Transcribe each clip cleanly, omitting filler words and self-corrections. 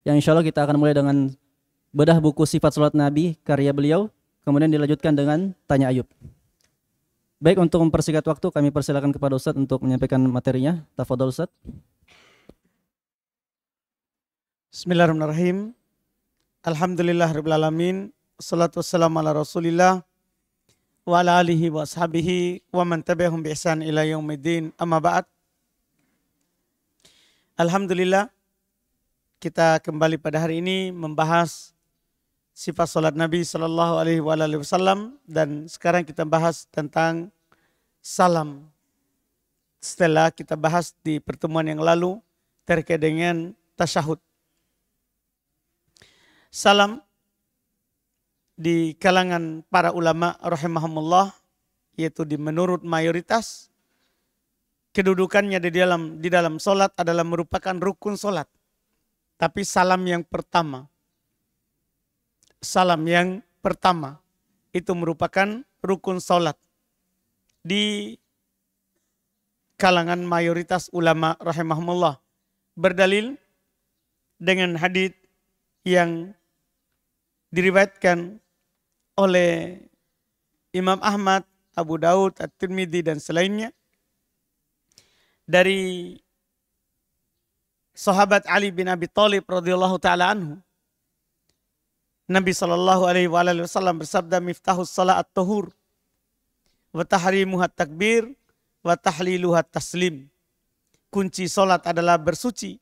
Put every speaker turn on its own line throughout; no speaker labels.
yang insya Allah kita akan mulai dengan bedah buku Sifat Salat Nabi karya beliau, kemudian dilanjutkan dengan Tanya Ayub. Baik, untuk mempersingkat waktu kami persilakan kepada Ustadz untuk menyampaikan materinya. Tafadhol Ustadz.
Bismillahirrahmanirrahim. Alhamdulillahirabbil alamin. Wassalatu wassalamu ala Rasulillah wa ala alihi wa ashabihi wa man tabi'ahum bi ihsan ila yaumiddin. Amma ba'd. Alhamdulillah, kita kembali pada hari ini membahas sifat salat Nabi sallallahu alaihi wasallam, dan sekarang kita bahas tentang salam. Setelah kita bahas di pertemuan yang lalu terkait dengan tasyahud. Salam di kalangan para ulama rahimahumullah, yaitu menurut mayoritas kedudukannya di dalam solat adalah merupakan rukun solat. Tapi salam yang pertama itu merupakan rukun solat di kalangan mayoritas ulama rahimahumullah, berdalil dengan hadits yang diriwayatkan oleh Imam Ahmad, Abu Daud, At-Tirmidzi dan selainnya dari sahabat Ali bin Abi Thalib radhiyallahu taala anhu. Nabi sallallahu alaihi wasallam bersabda, "Miftahus salat at-tahur wa tahrimuha takbir wa tahliluha taslim." Kunci salat adalah bersuci,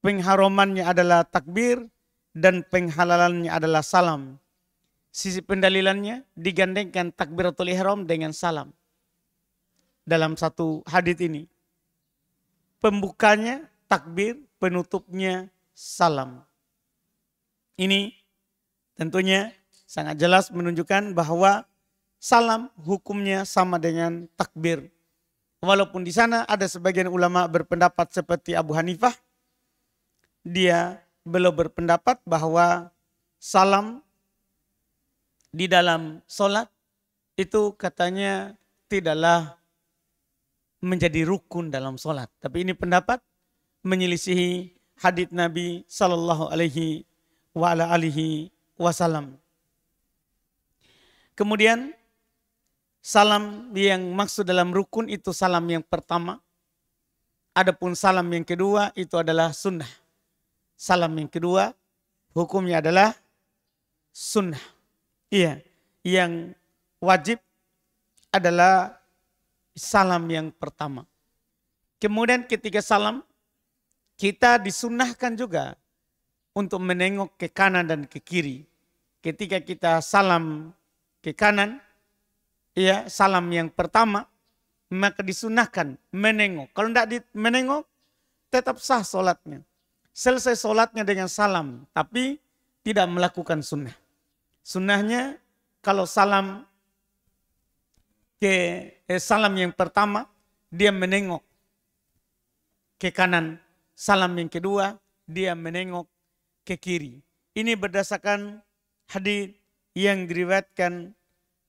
pengharamannya adalah takbir, dan penghalalannya adalah salam. Sisi pendalilannya digandengkan takbiratul ihram dengan salam. Dalam satu hadits ini, pembukanya takbir, penutupnya salam. Ini tentunya sangat jelas menunjukkan bahwa salam hukumnya sama dengan takbir. Walaupun di sana ada sebagian ulama berpendapat seperti Abu Hanifah, dia belum berpendapat bahwa salam di dalam solat itu katanya tidaklah menjadi rukun dalam solat. Tapi ini pendapat menyelisihi hadits Nabi sallallahu alaihi wasallam. Kemudian salam yang maksud dalam rukun itu salam yang pertama. Adapun salam yang kedua itu adalah sunnah. Salam yang kedua hukumnya adalah sunnah. Iya, yang wajib adalah salam yang pertama. Kemudian ketika salam, kita disunnahkan juga untuk menengok ke kanan dan ke kiri. Ketika kita salam ke kanan, ya salam yang pertama, maka disunahkan menengok. Kalau tidak menengok, tetap sah solatnya. Selesai solatnya dengan salam, tapi tidak melakukan sunnah. Sunnahnya kalau salam salam yang pertama, dia menengok ke kanan. Salam yang kedua, dia menengok ke kiri. Ini berdasarkan hadits yang diriwayatkan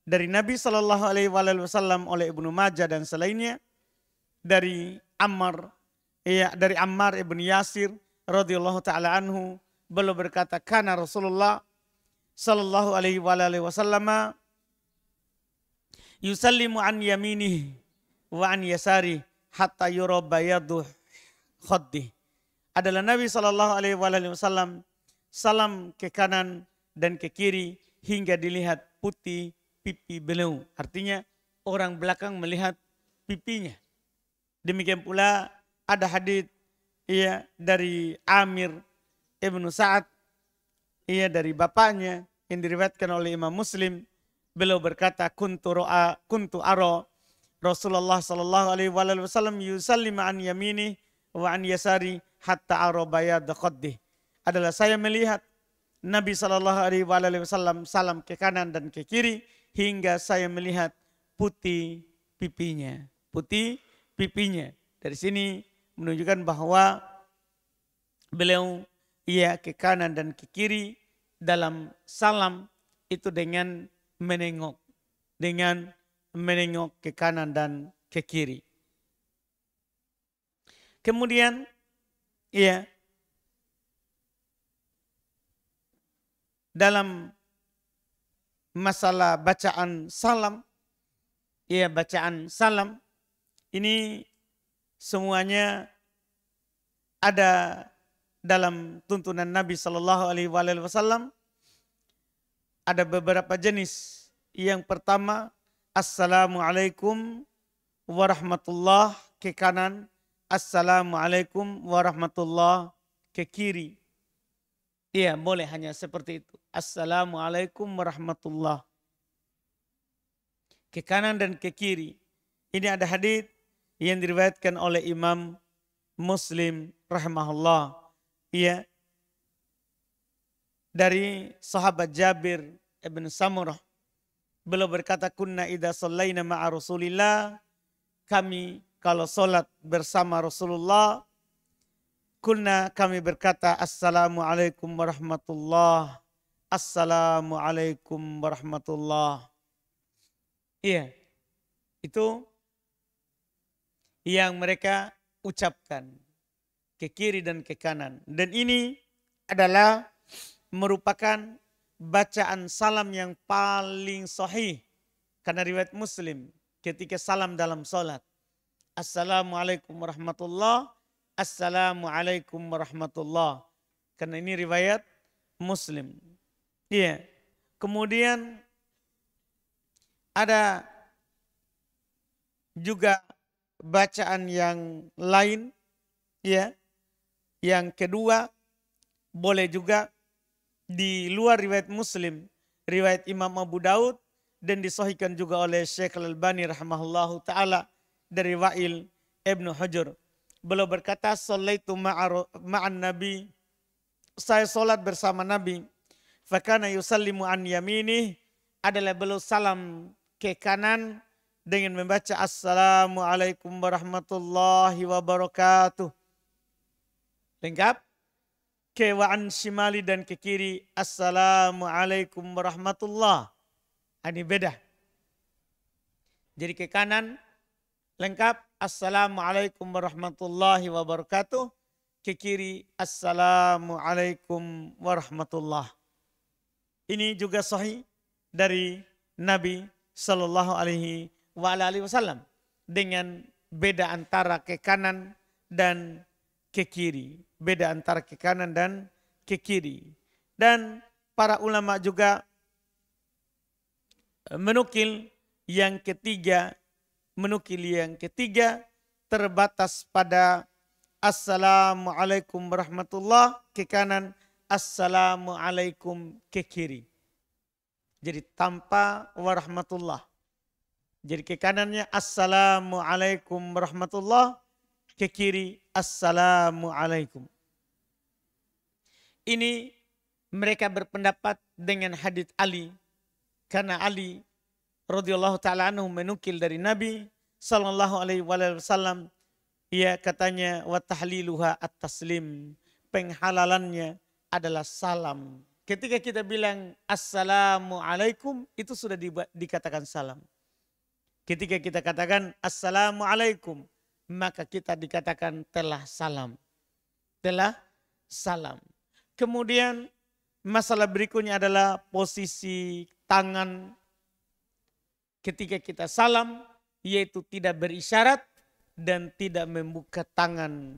dari Nabi sallallahu alaihi wasallam oleh Ibnu Majah dan selainnya dari Ammar ibn Yasir radhiyallahu taala anhu, beliau berkata, "Kana Rasulullah sallallahu alaihi wasallam yusallimu an yaminihi wa an yasari hatta yura bayadu khaddih." Adalah Nabi sallallahu alaihi wasallam salam ke kanan dan ke kiri hingga dilihat putih pipi beliau. Artinya orang belakang melihat pipinya. Demikian pula ada hadits dari Amir ibnu Sa'ad dari bapaknya yang diriwayatkan oleh Imam Muslim. Beliau berkata, kuntu ara Rasulullah sallallahu alaihi wasallam yusallimu an yamini wa an yasari hatta ara bayad khaddih. Adalah saya melihat Nabi sallallahu alaihi wasallam salam ke kanan dan ke kiri hingga saya melihat putih pipinya. Putih pipinya. Dari sini menunjukkan bahwa beliau ke kanan dan ke kiri dalam salam itu dengan menengok ke kanan dan ke kiri. Kemudian dalam masalah bacaan salam, ya bacaan salam ini semuanya ada dalam tuntunan Nabi Shallallahu Alaihi Wasallam. Ada beberapa jenis. Yang pertama, Assalamualaikum warahmatullah ke kanan, Assalamualaikum warahmatullah ke kiri. Iya, boleh hanya seperti itu. Assalamualaikum warahmatullah ke kanan dan ke kiri. Ini ada hadits yang diriwayatkan oleh Imam Muslim rahimahullah. Iya. Dari sahabat Jabir ibn Samurah. Beliau berkata, kunna idza shallaina ma'a Rasulillah, kami kalau salat bersama Rasulullah, kunna kami berkata assalamualaikum warahmatullah, assalamualaikum warahmatullah. Iya. Itu yang mereka ucapkan ke kiri dan ke kanan. Dan ini adalah merupakan bacaan salam yang paling sahih. Karena riwayat Muslim ketika salam dalam salat. Assalamualaikum warahmatullah, assalamualaikum warahmatullah. Karena ini riwayat Muslim. Iya. Kemudian ada juga bacaan yang lain, ya. Yang kedua, boleh juga di luar riwayat Muslim, riwayat Imam Abu Daud dan disahihkan juga oleh Syekh Al-Albani rahimahullahu taala dari Wa'il Ibnu Hujur. Beliau berkata, "Shallaitu ma'an Nabi." Saya salat bersama Nabi. Fakana yusallimu an yaminih, adalah beliau salam ke kanan dengan membaca Assalamualaikum warahmatullahi wabarakatuh. Lengkap? Ke wa'an shimali dan ke kiri Assalamualaikum warahmatullah. Ini beda. Jadi ke kanan lengkap Assalamualaikum warahmatullahi wabarakatuh. Ke kiri Assalamualaikum warahmatullah. Ini juga sahih dari Nabi Sallallahu Alaihi Wasallam dengan beda antara ke kanan dan ke kiri. Beda antara ke kanan dan ke kiri. Dan para ulama juga menukil yang ketiga terbatas pada Assalamualaikum warahmatullah ke kanan, Assalamualaikum ke kiri. Jadi tanpa warahmatullah. Jadi ke kanannya Assalamualaikum warahmatullah, ke kiri Assalamualaikum. Ini mereka berpendapat dengan hadits Ali. Karena Ali radhiyallahu ta'ala anhu menukil dari Nabi sallallahu alaihi wasallam. Ia katanya wa tahliluha at-taslim. Penghalalannya adalah salam. Ketika kita bilang Assalamualaikum, itu sudah dikatakan salam. Ketika kita katakan Assalamualaikum, maka kita dikatakan telah salam. Telah salam. Kemudian masalah berikutnya adalah posisi tangan ketika kita salam, yaitu tidak berisyarat dan tidak membuka tangan.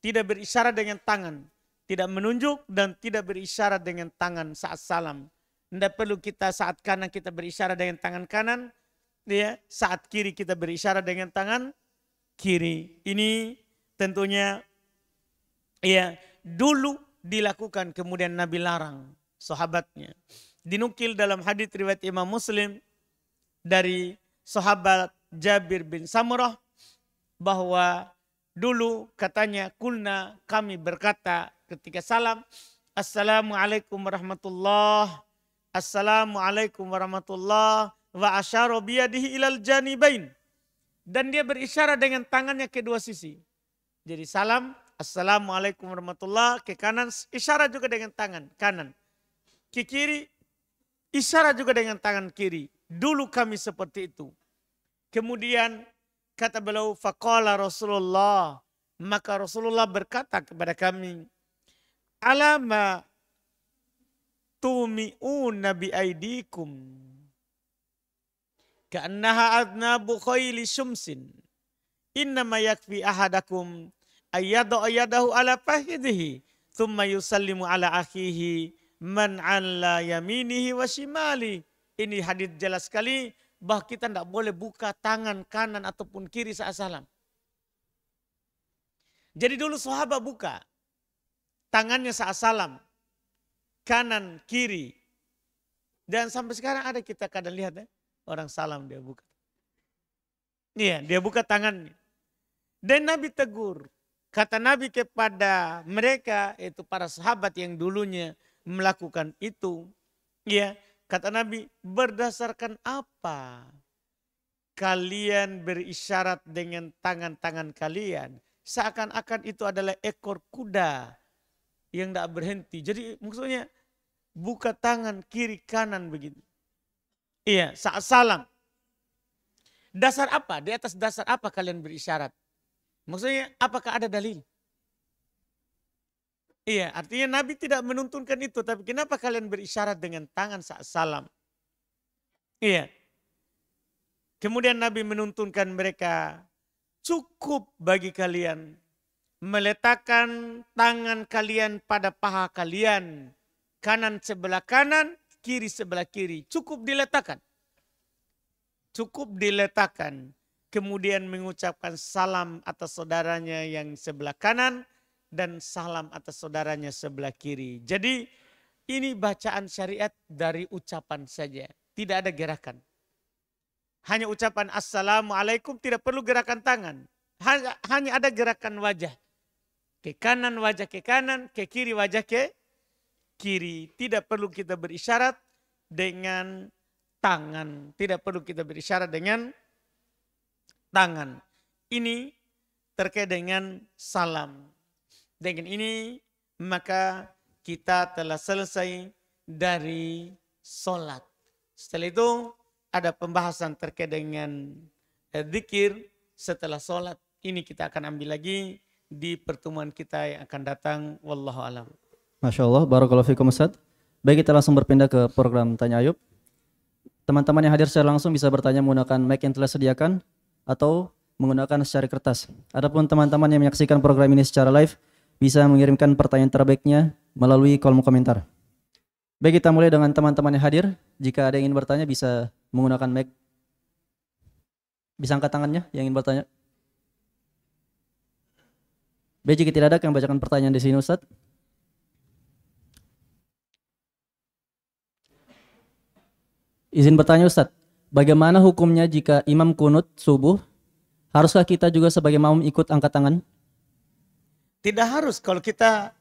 Tidak berisyarat dengan tangan. Tidak menunjuk dan tidak berisyarat dengan tangan saat salam. Tidak perlu kita saat kanan kita berisyarat dengan tangan kanan. Ya, saat kiri kita berisyarat dengan tangan kiri. Ini tentunya ya dulu dilakukan kemudian Nabi larang sahabatnya. Dinukil dalam hadits riwayat Imam Muslim dari sahabat Jabir bin Samurah bahwa dulu katanya kulna kami berkata ketika salam Assalamualaikum warahmatullah, Assalamualaikum warahmatullah wa asyara biyadihi ilal janibain. Dan dia berisyarat dengan tangannya kedua sisi. Jadi salam Assalamualaikum warahmatullah ke kanan, isyarat juga dengan tangan kanan. Ke kiri, isyarat juga dengan tangan kiri. Dulu kami seperti itu. Kemudian kata beliau, faqala Rasulullah. Maka Rasulullah berkata kepada kami, alama tumi'una biaidikum ka'annaha adnabu khayli syumsin innama yakfi ahadakum ayyadu yadahu ala fakhidhihi thumma yusallimu ala akhihi man ala yaminihi wa shimali. Ini hadis jelas sekali bahwa kita tidak boleh buka tangan kanan ataupun kiri saat salam. Jadi dulu sahabat buka tangannya saat salam, kanan kiri. Dan sampai sekarang ada kita kadang lihat ya, orang salam dia buka. Iya, dia buka tangannya. Dan Nabi tegur. Kata Nabi kepada mereka, itu para sahabat yang dulunya melakukan itu. Ya, kata Nabi, berdasarkan apa kalian berisyarat dengan tangan-tangan kalian? Seakan-akan itu adalah ekor kuda yang tidak berhenti. Jadi maksudnya buka tangan kiri kanan begitu. Iya, saat salam. Dasar apa? Di atas dasar apa kalian berisyarat? Maksudnya apakah ada dalil? Iya, artinya Nabi tidak menuntunkan itu. Tapi kenapa kalian berisyarat dengan tangan saat salam? Iya. Kemudian Nabi menuntunkan mereka, cukup bagi kalian meletakkan tangan kalian pada paha kalian. Kanan sebelah kanan, kiri sebelah kiri. Cukup diletakkan. Cukup diletakkan. Kemudian mengucapkan salam atas saudaranya yang sebelah kanan dan salam atas saudaranya sebelah kiri. Jadi ini bacaan syariat dari ucapan saja. Tidak ada gerakan. Hanya ucapan assalamualaikum, tidak perlu gerakan tangan. Hanya ada gerakan wajah. Ke kanan wajah ke kanan, ke kiri wajah ke kiri. Tidak perlu kita berisyarat dengan tangan. Tidak perlu kita berisyarat dengan tangan. Ini terkait dengan salam. Dengan ini maka kita telah selesai dari sholat. Setelah itu ada pembahasan terkait dengan zikir setelah sholat. Ini kita akan ambil lagi di pertemuan kita yang akan datang. Wallahu a'lam.
Masya Allah, barakallahu fikum Ustaz. Baik, kita langsung berpindah ke program Tanya Ayub. Teman-teman yang hadir secara langsung bisa bertanya menggunakan mic yang telah sediakan atau menggunakan secari kertas. Adapun teman-teman yang menyaksikan program ini secara live bisa mengirimkan pertanyaan terbaiknya melalui kolom komentar. Baik, kita mulai dengan teman-teman yang hadir. Jika ada yang ingin bertanya bisa menggunakan mic. Bisa angkat tangannya yang ingin bertanya. Baik, jika tidak ada yang bacakan pertanyaan di sini Ustaz. Izin bertanya Ustaz. Bagaimana hukumnya jika imam kunut subuh? Haruskah kita juga sebagai makmum ikut angkat tangan?
Tidak harus kalau kita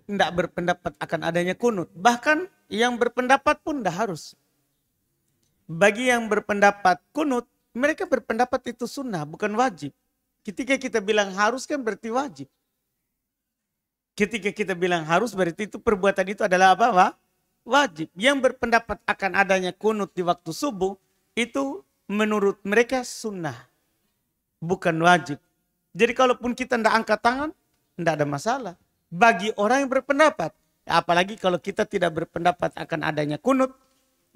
tidak berpendapat akan adanya kunut. Bahkan yang berpendapat pun tidak harus. Bagi yang berpendapat kunut, mereka berpendapat itu sunnah, bukan wajib. Ketika kita bilang harus kan berarti wajib. Ketika kita bilang harus berarti itu perbuatan itu adalah apa, Pak? Wajib. Yang berpendapat akan adanya kunut di waktu subuh itu menurut mereka sunnah, bukan wajib. Jadi kalaupun kita tidak angkat tangan, tidak ada masalah. Bagi orang yang berpendapat, apalagi kalau kita tidak berpendapat akan adanya kunut,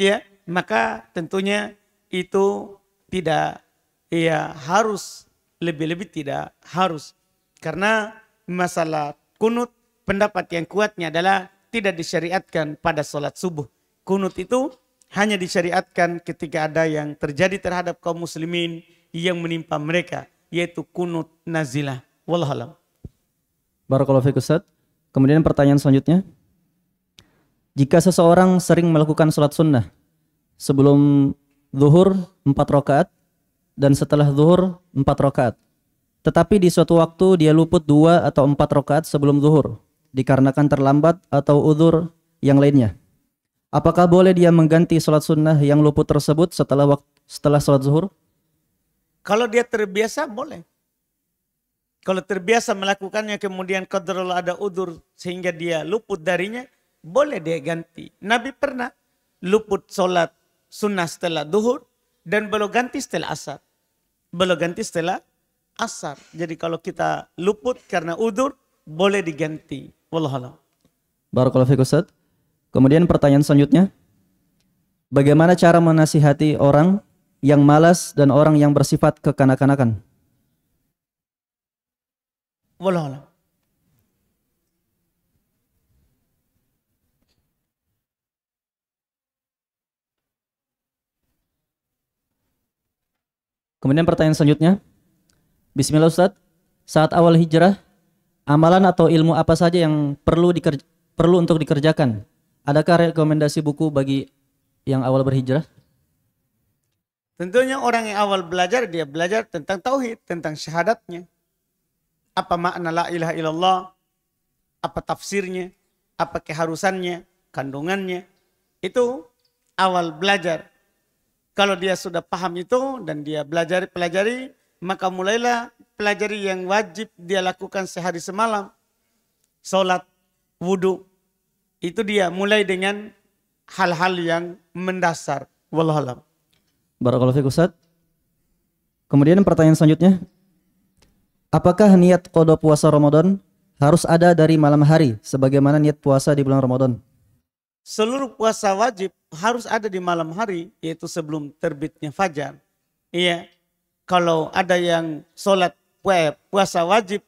ya, maka tentunya itu tidak, ya harus, lebih-lebih tidak harus. Karena masalah kunut, pendapat yang kuatnya adalah tidak disyariatkan pada sholat subuh. Kunut itu hanya disyariatkan ketika ada yang terjadi terhadap kaum muslimin yang menimpa mereka, yaitu kunut nazilah. Wallahualam.
Barakallahu fiik Ustaz. Kemudian pertanyaan selanjutnya. Jika seseorang sering melakukan sholat sunnah sebelum zuhur 4 rakaat dan setelah zuhur 4 rakaat, tetapi di suatu waktu dia luput 2 atau 4 rakaat sebelum zuhur dikarenakan terlambat atau uzur yang lainnya, apakah boleh dia mengganti sholat sunnah yang luput tersebut setelah sholat zuhur?
Kalau dia terbiasa boleh. Kalau terbiasa melakukannya kemudian qadarullah ada uzur sehingga dia luput darinya, boleh dia ganti. Nabi pernah luput sholat sunnah setelah zuhur dan belum ganti setelah asar. Belum ganti setelah asar. Jadi kalau kita luput karena uzur boleh diganti. Wallahualam.
Barakallahu fiik Ustaz. Kemudian pertanyaan selanjutnya, bagaimana cara menasihati orang yang malas dan orang yang bersifat kekanak-kanakan?
Wallahu a'lam.
Kemudian pertanyaan selanjutnya, Bismillah Ustaz, saat awal hijrah, amalan atau ilmu apa saja yang perlu untuk dikerjakan? Adakah rekomendasi buku bagi yang awal berhijrah?
Tentunya orang yang awal belajar, dia belajar tentang tauhid, tentang syahadatnya. Apa makna la ilaha illallah, apa tafsirnya, apa keharusannya, kandungannya. Itu awal belajar. Kalau dia sudah paham itu dan dia pelajari, maka mulailah pelajari yang wajib dia lakukan sehari semalam. Salat, wudu. Itu dia mulai dengan hal-hal yang mendasar. Wallahu a'lam.
Barakallahu fiik Ustaz. Kemudian pertanyaan selanjutnya, apakah niat qada puasa Ramadan harus ada dari malam hari sebagaimana niat puasa di bulan Ramadan?
Seluruh puasa wajib harus ada di malam hari, yaitu sebelum terbitnya fajar. Iya, kalau ada yang sholat puasa wajib,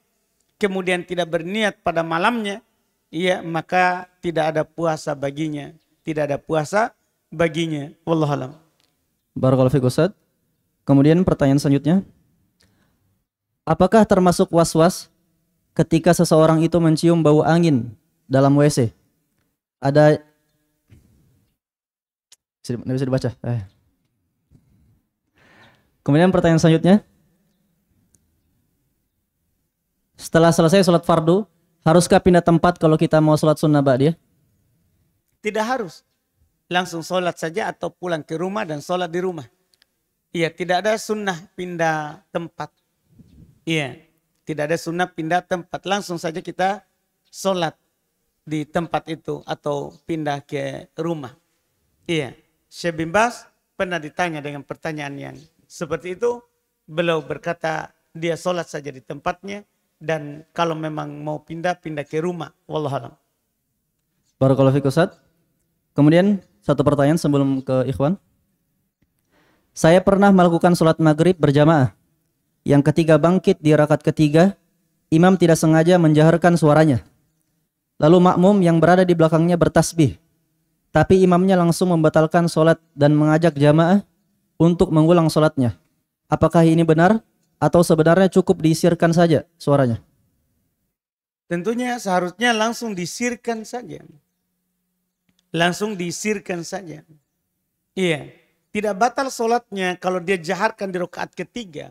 kemudian tidak berniat pada malamnya, iya, maka tidak ada puasa baginya. Tidak ada puasa baginya. Wallahu a'lam.
Barakallahu fiik Ustaz. Kemudian pertanyaan selanjutnya, apakah termasuk was-was ketika seseorang itu mencium bau angin dalam WC? Ada bisa dibaca. Kemudian pertanyaan selanjutnya, setelah selesai sholat fardu, haruskah pindah tempat kalau kita mau sholat sunnah ba'diyah?
Tidak harus. Langsung sholat saja atau pulang ke rumah dan sholat di rumah. Iya, tidak ada sunnah pindah tempat. Iya, tidak ada sunnah pindah tempat. Langsung saja kita sholat di tempat itu atau pindah ke rumah. Iya, Syekh bin Baz pernah ditanya dengan pertanyaan yang seperti itu. Beliau berkata dia sholat saja di tempatnya dan kalau memang mau pindah ke rumah. Wallahu a'lam.
Barakallahu fiik Ustaz. Kemudian satu pertanyaan sebelum ke ikhwan. Saya pernah melakukan sholat maghrib berjamaah. Yang ketiga bangkit di rakaat ketiga, imam tidak sengaja menjaharkan suaranya. Lalu makmum yang berada di belakangnya bertasbih. Tapi imamnya langsung membatalkan sholat dan mengajak jamaah untuk mengulang sholatnya. Apakah ini benar atau sebenarnya cukup disirkan saja suaranya?
Tentunya seharusnya langsung disirkan saja. Langsung disirkan saja. Iya, tidak batal sholatnya kalau dia jaharkan di rakaat ketiga.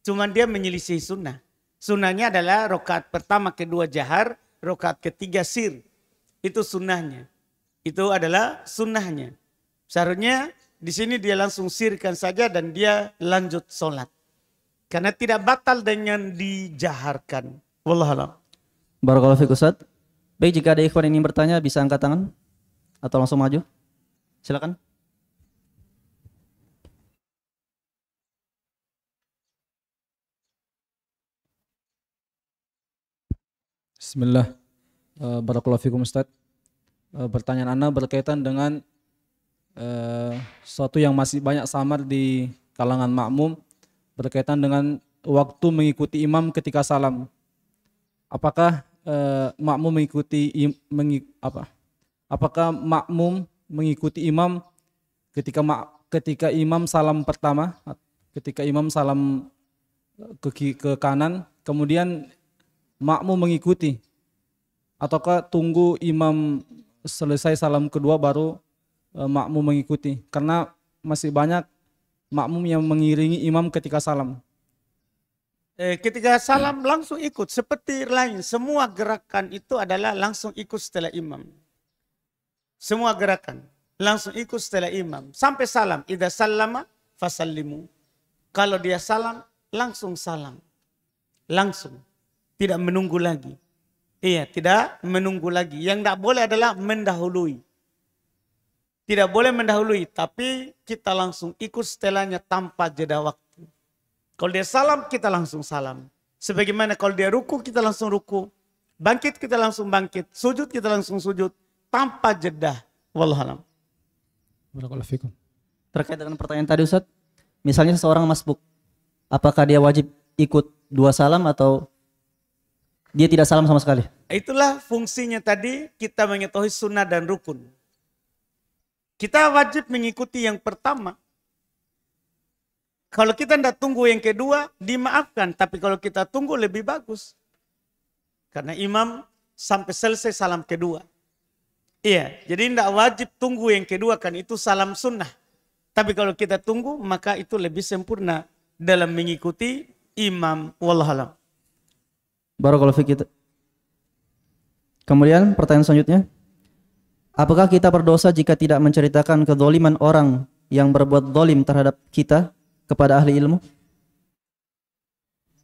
Cuma dia menyelisih sunnah. Sunnahnya adalah rakaat pertama, kedua jahar, rakaat ketiga sir. Itu sunnahnya. Itu adalah sunnahnya. Seharusnya di sini dia langsung sirkan saja dan dia lanjut sholat. Karena tidak batal dengan dijaharkan. Wallahu a'lam.
Barakallahu fiik Ustaz. Baik, jika ada ikhwan yang ingin bertanya bisa angkat tangan atau langsung maju. Silakan.
Bismillah. Barakallahu fikum Ustaz. Pertanyaan Anda berkaitan dengan sesuatu yang masih banyak samar di kalangan makmum berkaitan dengan waktu mengikuti imam ketika salam. Apakah makmum apakah makmum mengikuti imam ketika imam salam pertama, ketika imam salam ke kanan, kemudian makmum mengikuti, ataukah tunggu imam selesai salam kedua baru makmum mengikuti? Karena masih banyak makmum yang mengiringi imam ketika salam.
Ketika salam langsung ikut seperti lain. Semua gerakan itu adalah langsung ikut setelah imam. Semua gerakan langsung ikut setelah imam. Sampai salam. Idza sallama fasallimu. Kalau dia salam, langsung salam. Langsung. Tidak menunggu lagi. Iya, tidak menunggu lagi. Yang tidak boleh adalah mendahului. Tidak boleh mendahului, tapi kita langsung ikut setelahnya tanpa jeda waktu. Kalau dia salam, kita langsung salam. Sebagaimana kalau dia ruku, kita langsung ruku. Bangkit, kita langsung bangkit. Sujud, kita langsung sujud. Tanpa jeda. Wallahu alam.
Barakallahu fikum.
Terkait dengan pertanyaan tadi Ustaz, misalnya seseorang masbuk, apakah dia wajib ikut 2 salam atau dia tidak salam sama sekali?
Itulah fungsinya tadi kita mengetahui sunnah dan rukun. Kita wajib mengikuti yang pertama. Kalau kita tidak tunggu yang kedua, dimaafkan. Tapi kalau kita tunggu lebih bagus. Karena imam sampai selesai salam kedua. Iya, jadi tidak wajib tunggu yang kedua kan itu salam sunnah. Tapi kalau kita tunggu maka itu lebih sempurna dalam mengikuti imam. Wallahualam.
Barakallahu fiik. Kemudian pertanyaan selanjutnya. Apakah kita berdosa jika tidak menceritakan kedzaliman orang yang berbuat zalim terhadap kita kepada ahli ilmu?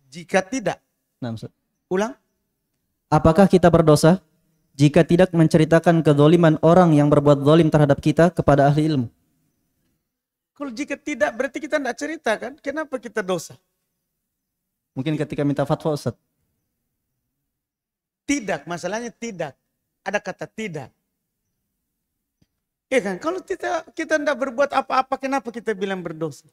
Jika tidak,
Nah, Ustaz.
ulang.
Apakah kita berdosa jika tidak menceritakan kedzaliman orang yang berbuat zalim terhadap kita kepada ahli ilmu?
Kalau jika tidak berarti kita tidak ceritakan. Kenapa kita dosa?
Mungkin ketika minta fatwa Ustaz.
Tidak, masalahnya tidak. Ada kata tidak. Ya kan, kalau kita tidak berbuat apa-apa, kenapa kita bilang berdosa?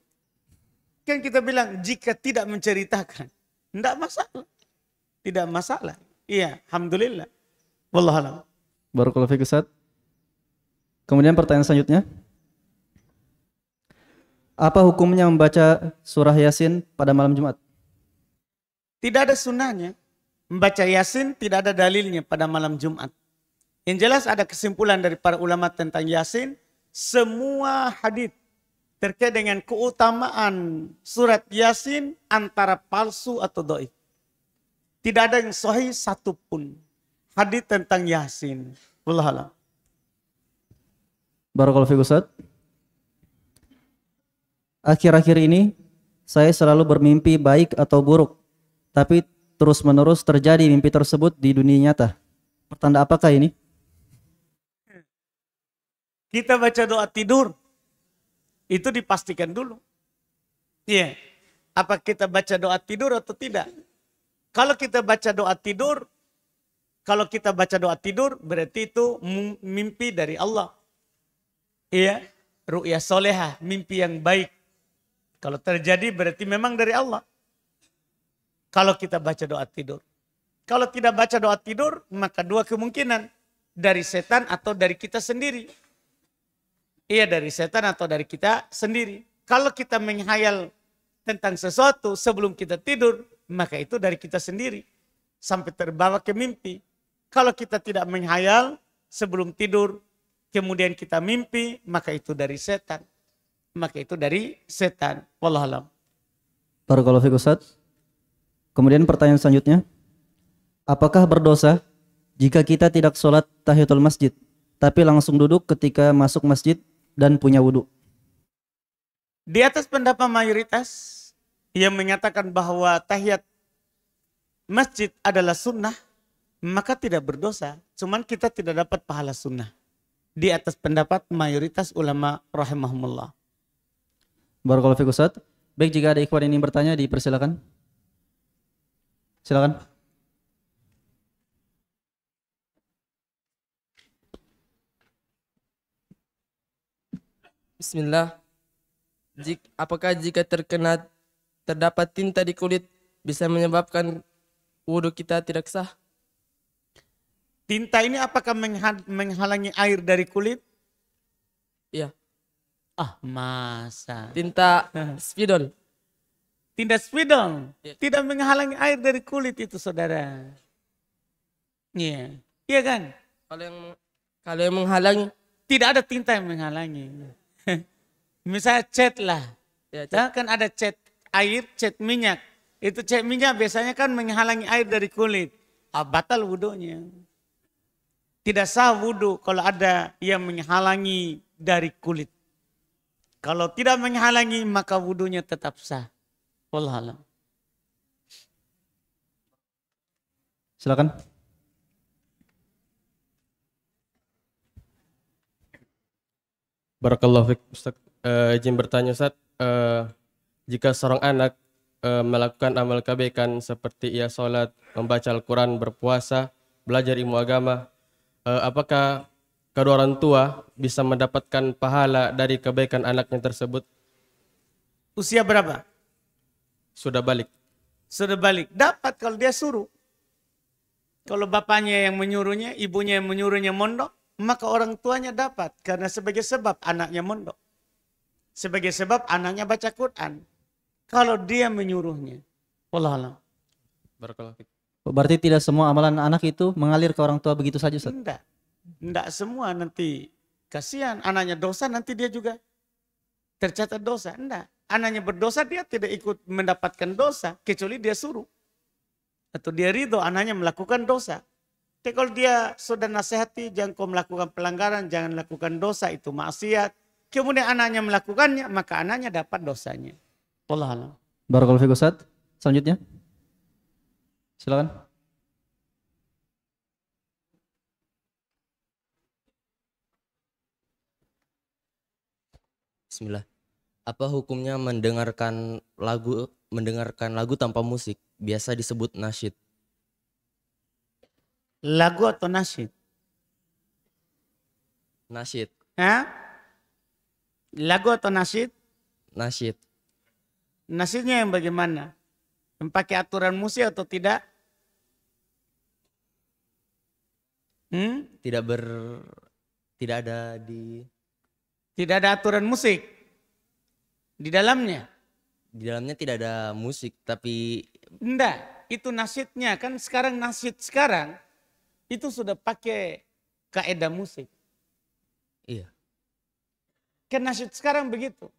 Kan kita bilang jika tidak menceritakan, tidak masalah. Tidak masalah. Iya, alhamdulillah. Wallahualam.
Barakallahu fiik Ustaz. Kemudian pertanyaan selanjutnya. Apa hukumnya membaca surah Yasin pada malam Jumat?
Tidak ada sunnahnya. Membaca Yasin tidak ada dalilnya pada malam Jumat. Yang jelas ada kesimpulan dari para ulama tentang Yasin. Semua hadis terkait dengan keutamaan surat Yasin antara palsu atau dhaif. Tidak ada yang sahih satupun hadis tentang Yasin. Wallahualam.
Barakallahu fiik Ustaz. Akhir-akhir ini saya selalu bermimpi baik atau buruk, tapi terus-menerus terjadi mimpi tersebut di dunia nyata. Pertanda apakah ini?
Kita baca doa tidur, itu dipastikan dulu. Iya, apa kita baca doa tidur atau tidak? Kalau kita baca doa tidur, berarti itu mimpi dari Allah. Iya, ru'ya solehah, mimpi yang baik. Kalau terjadi berarti memang dari Allah. Kalau kita baca doa tidur. Kalau tidak baca doa tidur, maka 2 kemungkinan. Dari setan atau dari kita sendiri. Iya, dari setan atau dari kita sendiri. Kalau kita menghayal tentang sesuatu sebelum kita tidur, maka itu dari kita sendiri. Sampai terbawa ke mimpi. Kalau kita tidak menghayal sebelum tidur, kemudian kita mimpi, maka itu dari setan. Maka itu dari setan. Wallahualam.
Barakallahu fiik Ustaz. Kemudian pertanyaan selanjutnya. Apakah berdosa jika kita tidak sholat tahiyatul masjid, tapi langsung duduk ketika masuk masjid dan punya wudhu?
Di atas pendapat mayoritas yang menyatakan bahwa tahiyat masjid adalah sunnah, maka tidak berdosa. Cuman kita tidak dapat pahala sunnah. Di atas pendapat mayoritas ulama rahimahumullah.
Barakallahu fiik Ustaz. Baik, jika ada ikhwan yang ingin bertanya, dipersilakan. Silakan.
Bismillah. Apakah jika terdapat tinta di kulit bisa menyebabkan wudhu kita tidak sah?
Tinta ini apakah menghalangi air dari kulit?
Iya.
Ah, masa.
Tinta spidol.
Tinta spidol.
Ya.
Tidak menghalangi air dari kulit itu, saudara. Iya. Iya kan?
Kalau yang menghalangi,
Tidak ada tinta yang menghalangi. Misalnya cat lah.
ya,
Nah, kan ada cat air, cat minyak. Itu cat minyak biasanya kan menghalangi air dari kulit. Ah, batal wudhunya. Tidak sah wudhu kalau ada yang menghalangi dari kulit. Kalau tidak menghalangi maka wudhunya tetap sah. Wallahualam.
Silakan.
Barakallahu fiik Ustaz. Izin bertanya Ustaz, jika seorang anak melakukan amal kebaikan seperti ia sholat, membaca Al-Quran, berpuasa, belajar ilmu agama, apakah kedua orang tua bisa mendapatkan pahala dari kebaikan anaknya tersebut?
Usia berapa?
Sudah balik.
Sudah balik. Dapat kalau dia suruh. Kalau bapaknya yang menyuruhnya, ibunya yang menyuruhnya mondok, maka orang tuanya dapat. Karena sebagai sebab anaknya mondok. Sebagai sebab anaknya baca Quran. Kalau dia menyuruhnya. Wallahualam.
Barakallahu fiik.
Berarti tidak semua amalan anak itu mengalir ke orang tua begitu saja, Ustaz?
Enggak semua, nanti kasihan anaknya dosa, nanti dia juga tercatat dosa. Enggak. Anaknya berdosa, dia tidak ikut mendapatkan dosa kecuali dia suruh. Atau dia ridho anaknya melakukan dosa. Tapi kalau dia sudah nasihati, jangan kau melakukan pelanggaran, jangan lakukan dosa, itu maksiat. Kemudian anaknya melakukannya, maka anaknya dapat dosanya. Wallahualam.
Barakallahu fiik, Ustaz. Selanjutnya. Silakan.
Bismillah. Apa hukumnya mendengarkan lagu tanpa musik? Biasa disebut nasyid.
Lagu atau nasyid?
Nasyid.
Hah? Lagu atau nasyid?
Nasyid.
Nasyidnya yang bagaimana? Yang pakai aturan musik atau tidak?
Tidak ada di
Tidak ada aturan musik di dalamnya.
Di dalamnya tidak ada musik, tapi
Enggak, itu nasyidnya. Kan sekarang nasyid sekarang itu sudah pakai kaidah musik.
iya.
Kan nasyid sekarang begitu.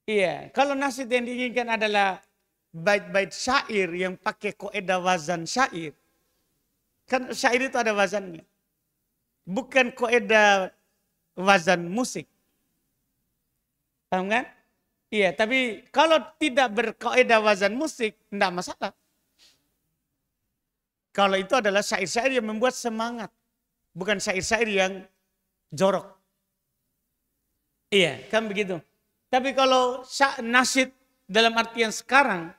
Iya, kalau nasyid yang diinginkan adalah bait-bait syair yang pakai kaidah wazan syair. Kan syair itu ada wazannya. Bukan kaidah wazan musik. Paham kan? Iya, tapi kalau tidak berkaidah wazan musik, enggak masalah. Kalau itu adalah syair-syair yang membuat semangat. Bukan syair-syair yang jorok. Iya, kan begitu. Tapi kalau nasyid dalam artian sekarang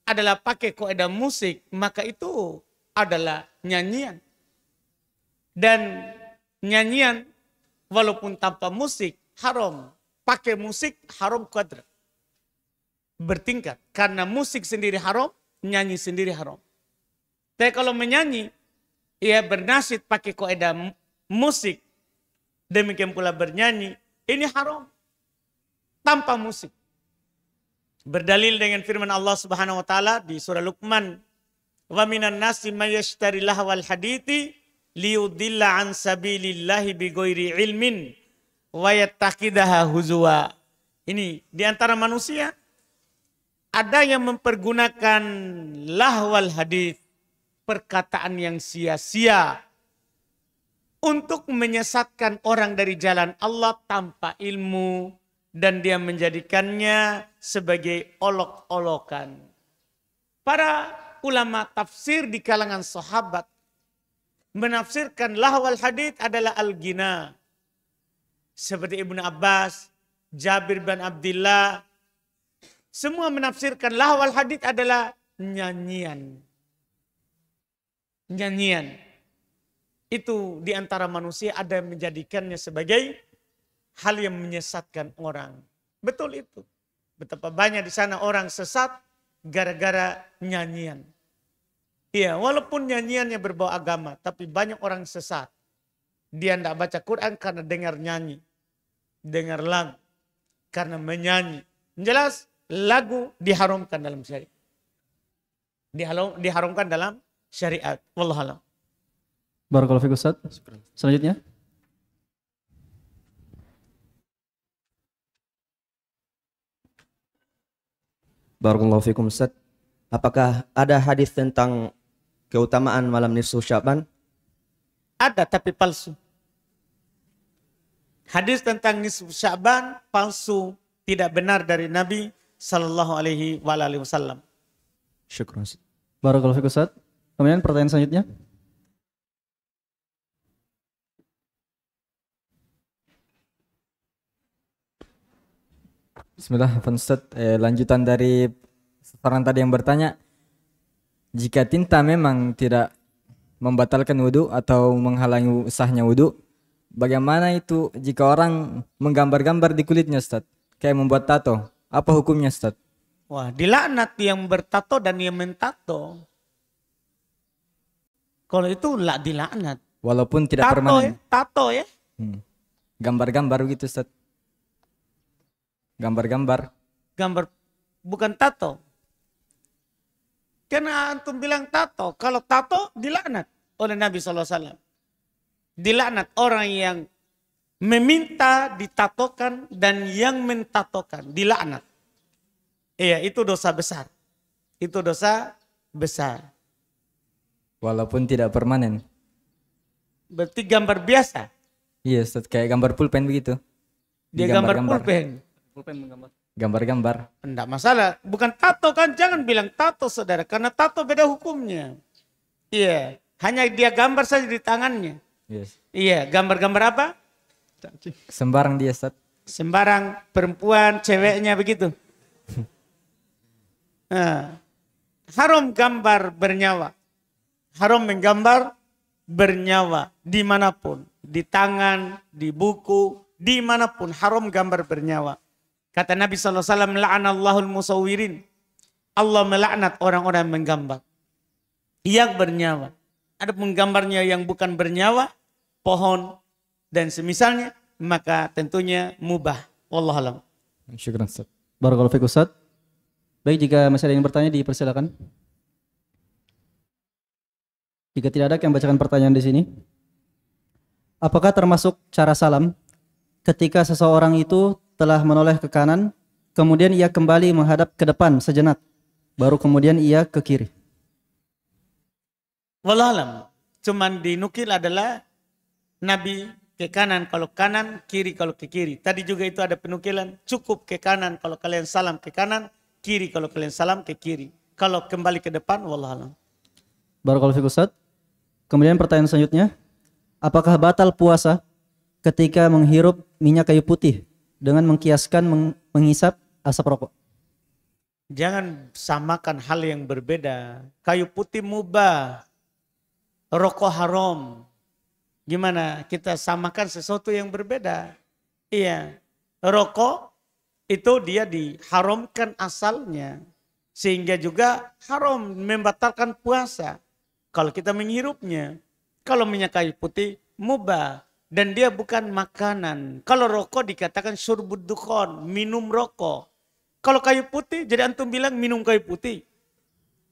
adalah pakai kaidah musik, maka itu adalah nyanyian. Dan nyanyian walaupun tanpa musik haram. Pakai musik haram qadr. Bertingkat. Karena musik sendiri haram, nyanyi sendiri haram. Tapi kalau menyanyi, ia bernasyid pakai kaidah musik. Demikian pula bernyanyi, ini haram. Tanpa musik. Berdalil dengan firman Allah Subhanahu wa taala di surah Luqman, "Wa minan nasi may yashtari lahwal hadithi liyudilla an sabilillahi bighairi ilmin wa yattaqidaha huzwa." Ini di antara manusia ada yang mempergunakan lahwal hadits, perkataan yang sia-sia, untuk menyesatkan orang dari jalan Allah tanpa ilmu, dan dia menjadikannya sebagai olok-olokan. Para ulama tafsir di kalangan sahabat menafsirkan lahwal hadits adalah al-ghina. Seperti Ibnu Abbas, Jabir bin Abdullah, semua menafsirkan lahwal hadits adalah nyanyian. Nyanyian. Itu di antara manusia ada yang menjadikannya sebagai hal yang menyesatkan orang. Betul itu. Betapa banyak di sana orang sesat gara-gara nyanyian. Iya, walaupun nyanyiannya berbau agama, tapi banyak orang sesat. Dia tidak baca Quran karena dengar nyanyi. Dengar lagu. Karena menyanyi. Jelas lagu diharamkan dalam syariat. Diharamkan dalam syariat. Wallahualam.
Barakallahu fiik, Ustaz. Selanjutnya.
Barakallahu fikum, Ustaz. Apakah ada hadis tentang keutamaan malam nisfu Sya'ban?
Ada tapi palsu. Hadis tentang nisfu Sya'ban palsu, tidak benar dari Nabi sallallahu alaihi wasallam.
Syukran, Ustaz.
Barakallahu fiik, Ustaz. Kemudian pertanyaan selanjutnya.
Bismillah, Ustaz. Lanjutan dari saran tadi yang bertanya, jika tinta memang tidak membatalkan wudhu atau menghalangi sahnya wudhu, bagaimana itu jika orang menggambar-gambar di kulitnya Ustaz? Kayak membuat tato. Apa hukumnya Ustaz?
Wah, dilaknat yang bertato dan yang mentato. Kalau itu dilaknat.
Walaupun tidak
Tato
permanen.
ya, tato ya.
Gambar-gambar gitu Ustaz. Gambar-gambar.
Gambar, bukan tato. Karena antum bilang tato. Kalau tato dilaknat oleh Nabi SAW. Dilaknat orang yang meminta ditatokan dan yang mentatokan. Dilaknat. Iya, itu dosa besar. Itu dosa besar.
Walaupun tidak permanen.
Berarti gambar biasa.
Iya Ustaz, kayak gambar pulpen begitu.
Dia gambar pulpen.
Gambar-gambar.
Enggak masalah. Bukan tato kan. Jangan bilang tato saudara. Karena tato beda hukumnya. Iya. Hanya dia gambar saja di tangannya.
Yes.
Iya. Gambar-gambar apa?
Sembarang dia Ustaz.
Sembarang perempuan, ceweknya begitu. Nah, haram gambar bernyawa. Haram menggambar bernyawa. Dimanapun. Di tangan, di buku, dimanapun. Haram gambar bernyawa. Kata Nabi SAW, la'anallahul musawwirin. Allah melaknat orang-orang yang menggambar. Yang bernyawa. Ada penggambarnya yang bukan bernyawa, pohon, dan semisalnya, maka tentunya mubah. Wallahualam.
Syukran Ustaz.
Barakallahu fiik Ustaz. Baik, jika masih ada yang bertanya dipersilakan. Jika tidak ada yang bacakan pertanyaan di sini. Apakah termasuk cara salam ketika seseorang itu telah menoleh ke kanan, kemudian ia kembali menghadap ke depan sejenak, baru kemudian ia ke kiri?
Wallahualam. Cuman dinukil adalah Nabi ke kanan kalau kanan, kiri kalau ke kiri. Tadi juga itu ada penukilan, cukup ke kanan kalau kalian salam ke kanan, kiri kalau kalian salam ke kiri. Kalau kembali ke depan, wallahualam.
Barakallahu fiik Ustaz. Kemudian pertanyaan selanjutnya, apakah batal puasa ketika menghirup minyak kayu putih dengan mengkiaskan menghisap asap rokok?
Jangan samakan hal yang berbeda. Kayu putih mubah, rokok haram. Gimana kita samakan sesuatu yang berbeda? Iya, rokok itu dia diharamkan asalnya. Sehingga juga haram membatalkan puasa. Kalau kita menghirupnya. Kalau minyak kayu putih mubah. Dan dia bukan makanan. Kalau rokok dikatakan syurbud dukhon, minum rokok. Kalau kayu putih, jadi antum bilang minum kayu putih.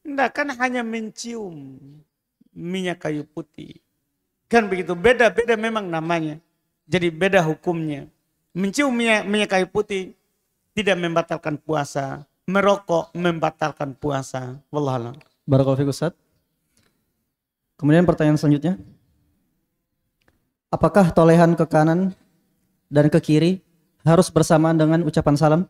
Enggak, kan hanya mencium minyak kayu putih. Kan begitu, beda-beda memang namanya. Jadi beda hukumnya. Mencium minyak kayu putih tidak membatalkan puasa. Merokok membatalkan puasa. Wallahualam.
Barakallahu fiik Ustaz. Kemudian pertanyaan selanjutnya. Apakah tolehan ke kanan dan ke kiri harus bersamaan dengan ucapan salam?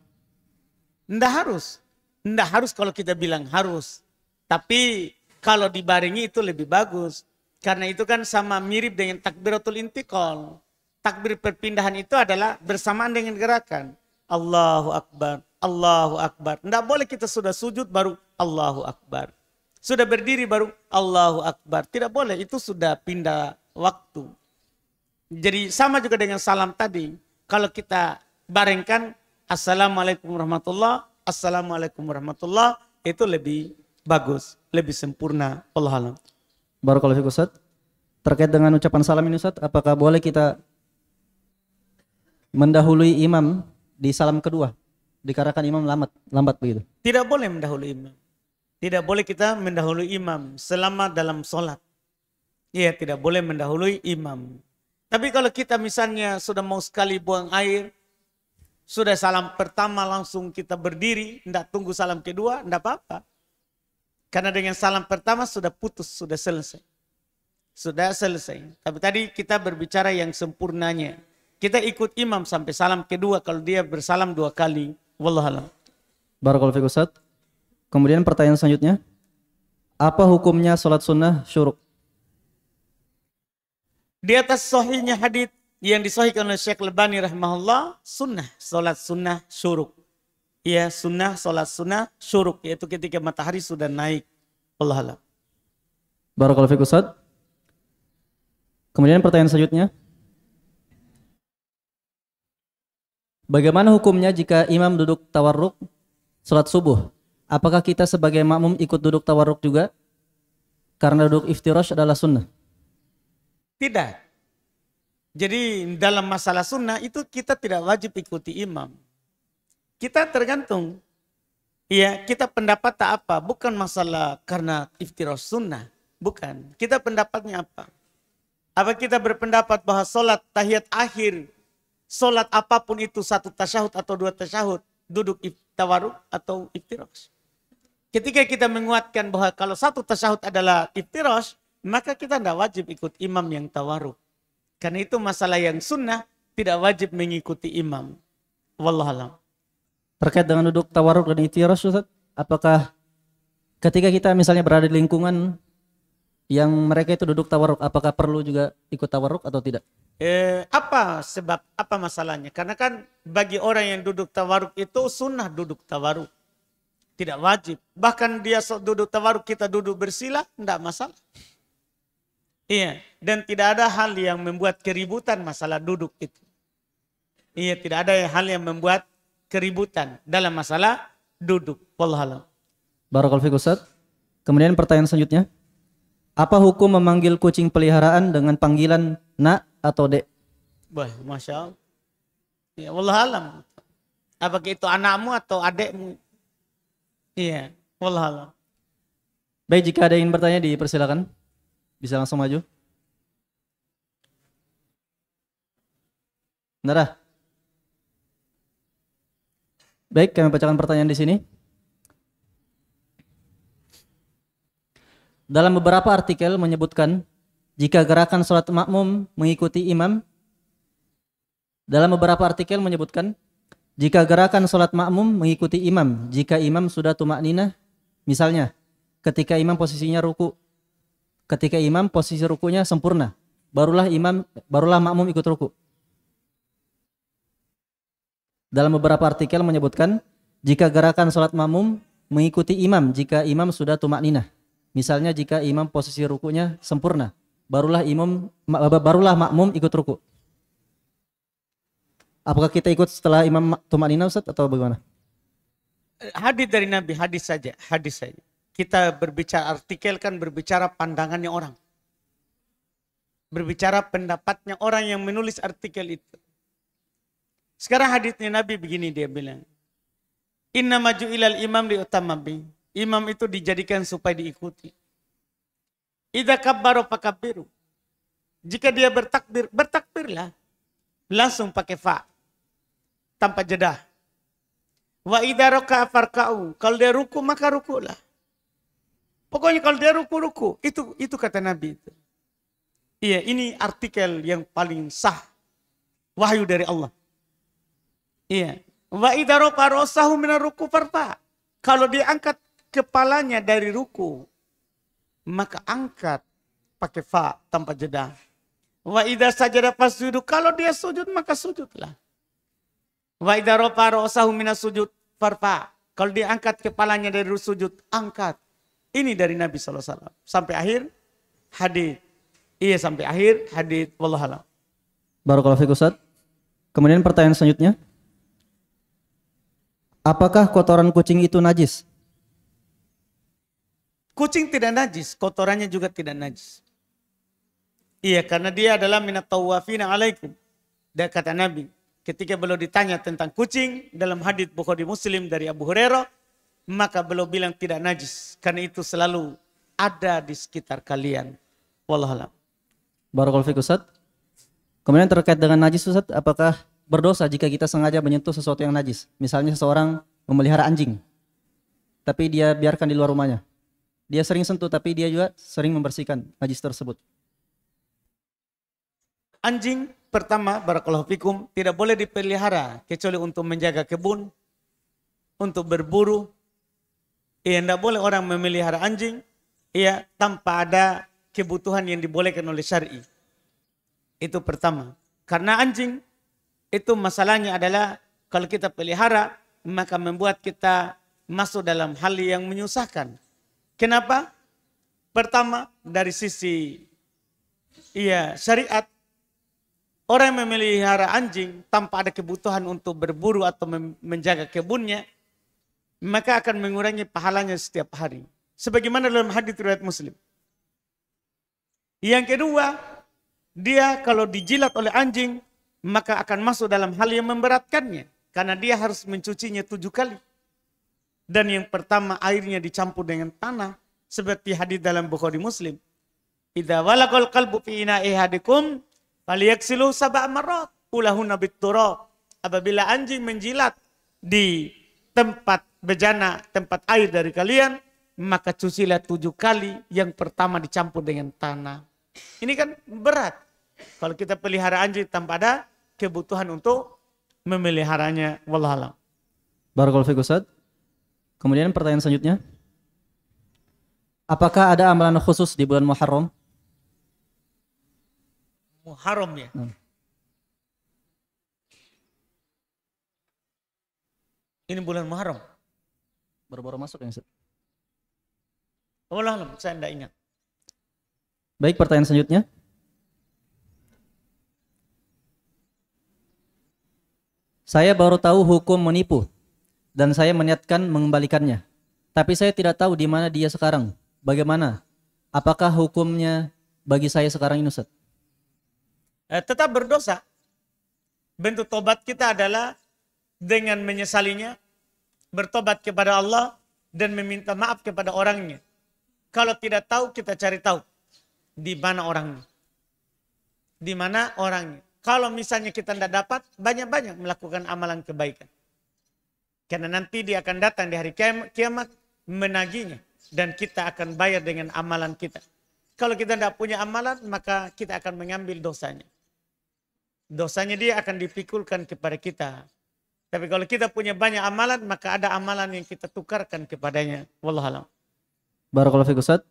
Nggak harus. Nggak harus kalau kita bilang harus. Tapi kalau dibarengi itu lebih bagus. Karena itu kan sama mirip dengan takbiratul intiqal. Takbir perpindahan itu adalah bersamaan dengan gerakan. Allahu Akbar, Allahu Akbar. Nggak boleh kita sudah sujud baru Allahu Akbar. Sudah berdiri baru Allahu Akbar. Tidak boleh, itu sudah pindah waktu. Jadi sama juga dengan salam tadi. Kalau kita barengkan Assalamualaikum warahmatullah, Assalamualaikum warahmatullah, itu lebih bagus, lebih sempurna. Wallahualam.
Barakallahu fiik Ustaz. Terkait dengan ucapan salam ini Ustaz, apakah boleh kita mendahului imam di salam kedua? Dikarenakan imam lambat begitu.
Tidak boleh mendahului imam. Tidak boleh kita mendahului imam selama dalam sholat. Iya, tidak boleh mendahului imam. Tapi kalau kita misalnya sudah mau sekali buang air, sudah salam pertama langsung kita berdiri, tidak tunggu salam kedua, tidak apa-apa. Karena dengan salam pertama sudah putus, sudah selesai. Sudah selesai. Tapi tadi kita berbicara yang sempurnanya. Kita ikut imam sampai salam kedua kalau dia bersalam 2 kali. Wallahualam.
Barakallahu fiik Ustaz. Kemudian pertanyaan selanjutnya, apa hukumnya sholat sunnah syuruk?
Di atas sahihnya hadits yang disahihkan oleh Syekh Albani rahimahullah, sunnah, sholat sunnah syuruk. Ya, sunnah, sholat sunnah syuruk, yaitu ketika matahari sudah naik. Wallahualam.
Barakallahu fiik Ustaz. Kemudian pertanyaan selanjutnya, Bagaimana hukumnya jika imam duduk tawarruk salat subuh? Apakah kita sebagai makmum ikut duduk tawarruk juga? Karena duduk iftirash adalah sunnah.
Tidak. Jadi dalam masalah sunnah itu kita tidak wajib ikuti imam. Kita tergantung. Iya, kita pendapat tak apa. Bukan masalah karena iftirash sunnah. Bukan. Kita pendapatnya apa? Apa kita berpendapat bahwa sholat tahiyat akhir, sholat apapun itu, satu tasyahud atau dua tasyahud, duduk tawarruk atau iftirash. Ketika kita menguatkan bahwa kalau satu tasyahud adalah iftirash, maka kita tidak wajib ikut imam yang tawarruk. Karena itu masalah yang sunnah, tidak wajib mengikuti imam. Wallahualam.
Terkait dengan duduk tawarruk dan iftirash, Ustaz, apakah ketika kita misalnya berada di lingkungan yang mereka itu duduk tawarruk, apakah perlu juga ikut tawarruk atau tidak?
Apa sebab, apa masalahnya? Karena kan bagi orang yang duduk tawarruk itu sunnah duduk tawarruk. Tidak wajib. Bahkan dia duduk tawarruk, kita duduk bersila, tidak masalah. Iya. Dan tidak ada hal yang membuat keributan masalah duduk itu. Iya, tidak ada hal yang membuat keributan dalam masalah duduk. Wallahualam.
Barakallahu fiik, Ustaz. Kemudian pertanyaan selanjutnya. Apa hukum memanggil kucing peliharaan dengan panggilan nak atau dek?
Wah, Masya Allah. Ya, wallahualam. Apakah itu anakmu atau adekmu? Iya, wallahualam.
Baik, jika ada yang ingin bertanya dipersilakan. Bisa langsung maju. Nara. Baik, kami bacakan pertanyaan di sini. Dalam beberapa artikel menyebutkan jika gerakan sholat makmum mengikuti imam. Dalam beberapa artikel menyebutkan jika gerakan sholat makmum mengikuti imam, jika imam sudah tumakninah, misalnya ketika imam posisinya ruku, ketika imam posisi rukunya sempurna, barulah makmum ikut ruku. Dalam beberapa artikel menyebutkan jika gerakan sholat makmum mengikuti imam, jika imam sudah tumakninah, misalnya jika imam posisi rukunya sempurna, barulah makmum ikut ruku. Apakah kita ikut setelah imam tumakninah, Ustaz, atau bagaimana?
Hadis dari Nabi, hadis saja. Kita berbicara artikel kan berbicara pandangannya orang. Berbicara pendapatnya orang yang menulis artikel itu. Sekarang hadisnya Nabi begini, dia bilang, Inna maju ilal imam liutamabi. Imam itu dijadikan supaya diikuti. Idza kabbaro fakabbiru. Jika dia bertakbir, bertakbirlah. Langsung pakai fa. Tanpa jeda. Wa idza raka'a farka'u. Kalau dia ruku maka rukulah. Pokoknya kalau dia ruku. Itu kata Nabi itu. Iya, ini artikel yang paling sah. Wahyu dari Allah. Iya. Wa idza rafa'a ra'sahu minar ruku farfa. Kalau dia angkat kepalanya dari ruku, maka angkat pakai fa tanpa jeda. Wa idza sajada fasjudu. Kalau dia sujud maka sujudlah. Wa idza rafa'a ra'sahu minas sujud farfa. Kalau dia angkat kepalanya dari sujud, angkat. Ini dari Nabi SAW. Sampai akhir hadis. Iya, sampai akhir hadis. Wallahualam.
Barakallahu fiik, Ustaz. Kemudian pertanyaan selanjutnya. Apakah kotoran kucing itu najis?
Kucing tidak najis, kotorannya juga tidak najis. Iya, karena dia adalah minat tawafina alaikum. Dan kata Nabi, ketika beliau ditanya tentang kucing dalam hadis Bukhari Muslim dari Abu Hurairah, maka beliau bilang tidak najis, karena itu selalu ada di sekitar kalian. Wallahualam.
Barakallahu fiik, Ustaz. Kemudian terkait dengan najis, Ustaz, apakah berdosa jika kita sengaja menyentuh sesuatu yang najis? Misalnya seseorang memelihara anjing, tapi dia biarkan di luar rumahnya. Dia sering sentuh, tapi dia juga sering membersihkan najis tersebut.
Anjing pertama, barakallahu fikum, tidak boleh dipelihara kecuali untuk menjaga kebun, untuk berburu. Iya, tidak boleh orang memelihara anjing ya tanpa ada kebutuhan yang dibolehkan oleh syar'i. Itu pertama. Karena anjing itu masalahnya adalah kalau kita pelihara maka membuat kita masuk dalam hal yang menyusahkan. Kenapa? Pertama dari sisi syariat, orang yang memelihara anjing tanpa ada kebutuhan untuk berburu atau menjaga kebunnya, maka akan mengurangi pahalanya setiap hari. Sebagaimana dalam hadis riwayat Muslim. Yang kedua, dia kalau dijilat oleh anjing, maka akan masuk dalam hal yang memberatkannya. Karena dia harus mencucinya 7 kali. Dan yang pertama, airnya dicampur dengan tanah. Seperti hadis dalam Bukhari Muslim. Idza walaqal qalbu fi ina'i ahadikum falyaghsilu 7 marrat ulahunna bit-turab. Apabila anjing menjilat di tempat bejana, tempat air dari kalian, maka cucilah 7 kali. Yang pertama dicampur dengan tanah. Ini kan berat. Kalau kita pelihara anjing tanpa ada kebutuhan untuk memeliharanya. Wallahualam.
Barakallahu fiik Ustaz. Kemudian pertanyaan selanjutnya. Apakah ada amalan khusus di bulan Muharram?
Muharram ya. Ini bulan Muharram.
Baru-baru masuk ya Ustaz.
Wallahualam, saya tidak ingat.
Baik, pertanyaan selanjutnya. Saya baru tahu hukum menipu dan saya meniatkan mengembalikannya. Tapi saya tidak tahu di mana dia sekarang. Bagaimana? Apakah hukumnya bagi saya sekarang ini Ustaz?
Tetap berdosa. Bentuk tobat kita adalah dengan menyesalinya, bertobat kepada Allah dan meminta maaf kepada orangnya. Kalau tidak tahu, kita cari tahu di mana orangnya. Di mana orangnya. Kalau misalnya kita tidak dapat, banyak-banyak melakukan amalan kebaikan. Karena nanti dia akan datang di hari kiamat menagihnya. Dan kita akan bayar dengan amalan kita. Kalau kita tidak punya amalan, maka kita akan mengambil dosanya. Dosanya dia akan dipikulkan kepada kita. Tapi kalau kita punya banyak amalan, maka ada amalan yang kita tukarkan kepadanya. Wallahualam.
Barakallahu fiik Ustaz.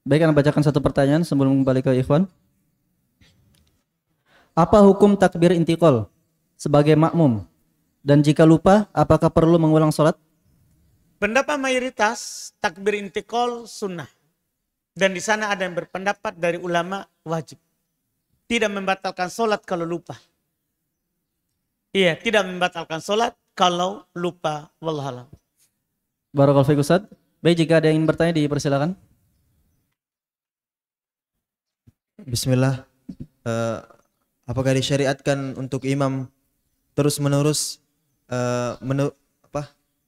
Baik, Anda bacakan satu pertanyaan sebelum kembali ke ikhwan. Apa hukum takbir intiqal sebagai makmum? Dan jika lupa, apakah perlu mengulang sholat?
Pendapat mayoritas takbir intiqal sunnah. Dan di sana ada yang berpendapat dari ulama wajib. Tidak membatalkan sholat kalau lupa. Iya, tidak membatalkan sholat kalau lupa. Wallahualam.
Barakallahu fiik Ustaz. Baik, jika ada yang ingin bertanya dipersilakan.
Bismillah. Apakah disyariatkan untuk imam terus menerus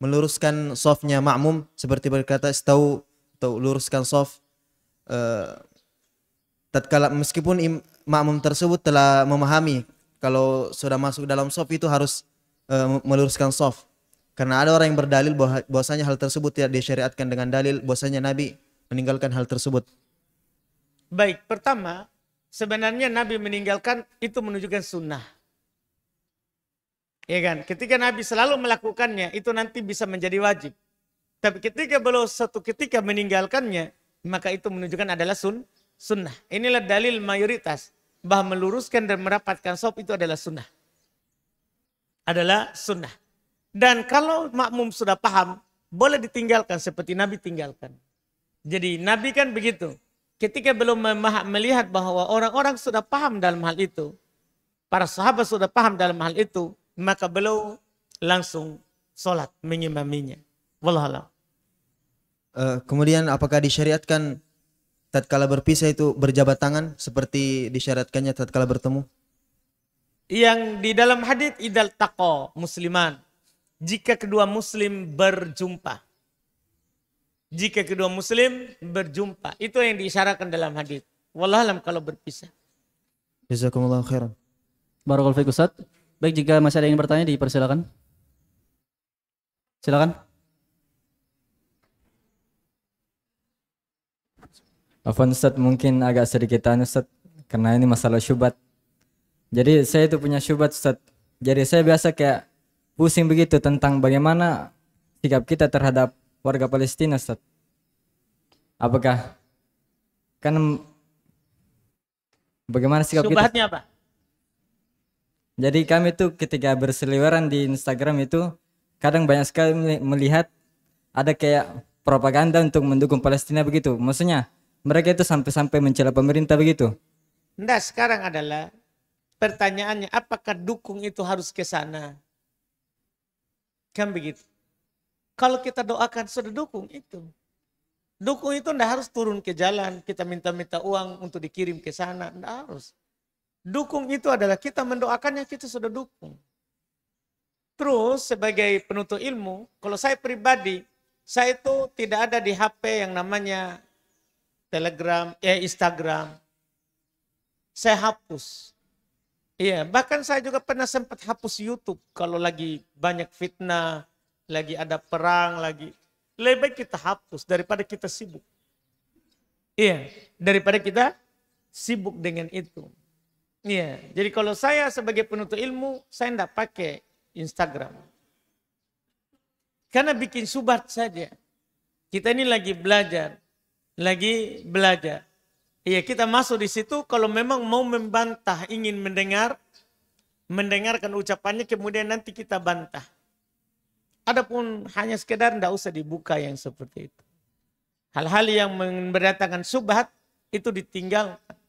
meluruskan softnya makmum seperti berkata istau atau luruskan soft tatkala meskipun makmum tersebut telah memahami kalau sudah masuk dalam soft itu harus meluruskan soft, karena ada orang yang berdalil bahwasanya hal tersebut tidak disyariatkan dengan dalil bahwasanya Nabi meninggalkan hal tersebut.
Baik, pertama sebenarnya Nabi meninggalkan itu menunjukkan sunnah. Ya kan? Ketika Nabi selalu melakukannya, itu nanti bisa menjadi wajib. Tapi ketika beliau satu ketika meninggalkannya, maka itu menunjukkan adalah sunnah. Inilah dalil mayoritas bahwa meluruskan dan merapatkan shaf itu adalah sunnah. Adalah sunnah. Dan kalau makmum sudah paham, boleh ditinggalkan seperti Nabi tinggalkan. Jadi Nabi kan begitu. Ketika belum melihat bahwa orang-orang sudah paham dalam hal itu, para sahabat sudah paham dalam hal itu, maka beliau langsung sholat mengimaminya. Wallahualam.
Kemudian apakah disyariatkan tatkala berpisah itu berjabat tangan seperti disyariatkannya tatkala bertemu?
Yang di dalam hadits idal taqa musliman, jika kedua muslim berjumpa. Jika kedua muslim berjumpa, itu yang diisyaratkan dalam hadits. Wallahualam kalau berpisah.
Jazakumullah khairan.
Barakallahu fiik Ustaz. Baik, jika masih ada yang bertanya dipersilakan. Silakan.
Afwan Ustaz, mungkin agak sedikit tanya Ustaz, karena ini masalah syubhat. Jadi saya itu punya syubhat Ustaz. Jadi saya biasa kayak pusing begitu tentang bagaimana sikap kita terhadap warga Palestina Ustaz. Apakah kan bagaimana sikap kita?
Syubhatnya apa?
Jadi kami tuh ketika berseliweran di Instagram itu kadang banyak sekali melihat ada kayak propaganda untuk mendukung Palestina begitu. Maksudnya mereka itu sampai-sampai mencela pemerintah begitu.
Enggak, sekarang adalah pertanyaannya apakah dukung itu harus ke sana? Kan begitu. Kalau kita doakan sudah dukung itu. Dukung itu tidak harus turun ke jalan, kita minta-minta uang untuk dikirim ke sana, tidak harus. Dukung itu adalah kita mendoakannya, kita sudah dukung. Terus sebagai penuntut ilmu, kalau saya pribadi, saya itu tidak ada di HP yang namanya Telegram, Instagram. Saya hapus. Iya, bahkan saya juga pernah sempat hapus YouTube kalau lagi banyak fitnah, lagi ada perang, lagi. Lebih baik kita hapus daripada kita sibuk. Iya, daripada kita sibuk dengan itu. Iya, jadi kalau saya sebagai penuntut ilmu, saya tidak pakai Instagram. Karena bikin subhat saja. Kita ini lagi belajar. Iya, kita masuk di situ kalau memang mau membantah, ingin mendengarkan ucapannya, kemudian nanti kita bantah. Adapun hanya sekedar tidak usah dibuka yang seperti itu. Hal-hal yang mendatangkan subhat itu ditinggalkan.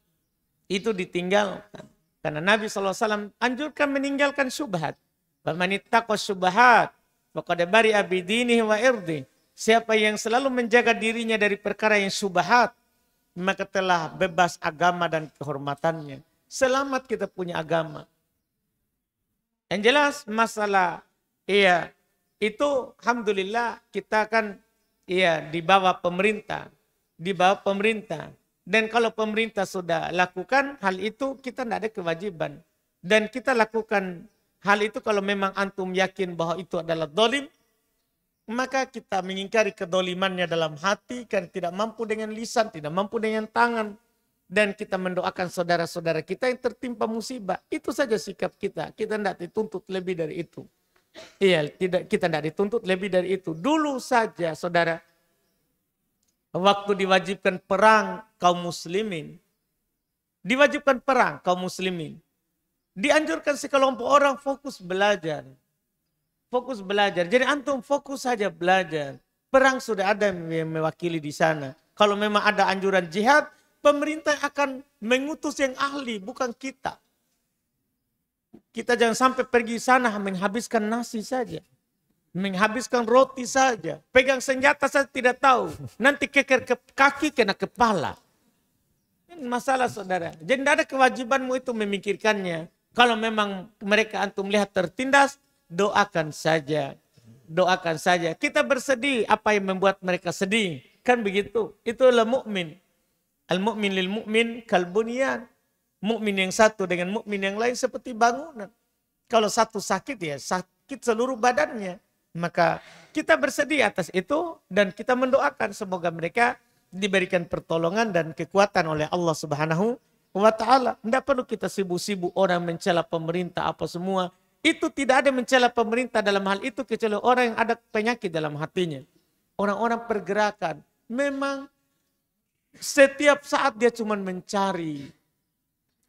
Itu ditinggalkan. Karena Nabi SAW anjurkan meninggalkan subhat. Faman ittaqa syubhat faqad bari'a bidinihi wa irdi. Siapa yang selalu menjaga dirinya dari perkara yang subhat, maka telah bebas agama dan kehormatannya. Selamat kita punya agama. Yang jelas masalah itu alhamdulillah kita kan di bawah pemerintah. Dan kalau pemerintah sudah lakukan hal itu, kita tidak ada kewajiban. Dan kita lakukan hal itu kalau memang antum yakin bahwa itu adalah dolim, maka kita mengingkari kedolimannya dalam hati, kan tidak mampu dengan lisan, tidak mampu dengan tangan. Dan kita mendoakan saudara-saudara kita yang tertimpa musibah. Itu saja sikap kita. Kita tidak dituntut lebih dari itu. Iya, kita tidak dituntut lebih dari itu. Dulu saja saudara, waktu diwajibkan perang kaum muslimin, dianjurkan sekelompok orang fokus belajar. Jadi antum fokus saja belajar. Perang sudah ada yang mewakili di sana. Kalau memang ada anjuran jihad, pemerintah akan mengutus yang ahli, bukan kita. Kita jangan sampai pergi sana menghabiskan nasi saja. Menghabiskan roti saja. Pegang senjata saja tidak tahu. Nanti keker ke kaki kena kepala. Ini masalah saudara. Jadi tidak ada kewajibanmu itu memikirkannya. Kalau memang mereka antum lihat tertindas, doakan saja. Doakan saja. Kita bersedih apa yang membuat mereka sedih. Kan begitu. Itulah mukmin. Al-mu'min lil mu'min kal bunyan. Mukmin yang satu dengan mukmin yang lain seperti bangunan. Kalau satu sakit ya sakit seluruh badannya. Maka kita bersedih atas itu dan kita mendoakan semoga mereka diberikan pertolongan dan kekuatan oleh Allah Subhanahu wa taala. Tidak perlu kita sibuk-sibuk orang mencela pemerintah apa semua. Itu tidak ada mencela pemerintah dalam hal itu kecuali orang yang ada penyakit dalam hatinya. Orang-orang pergerakan memang setiap saat dia cuma mencari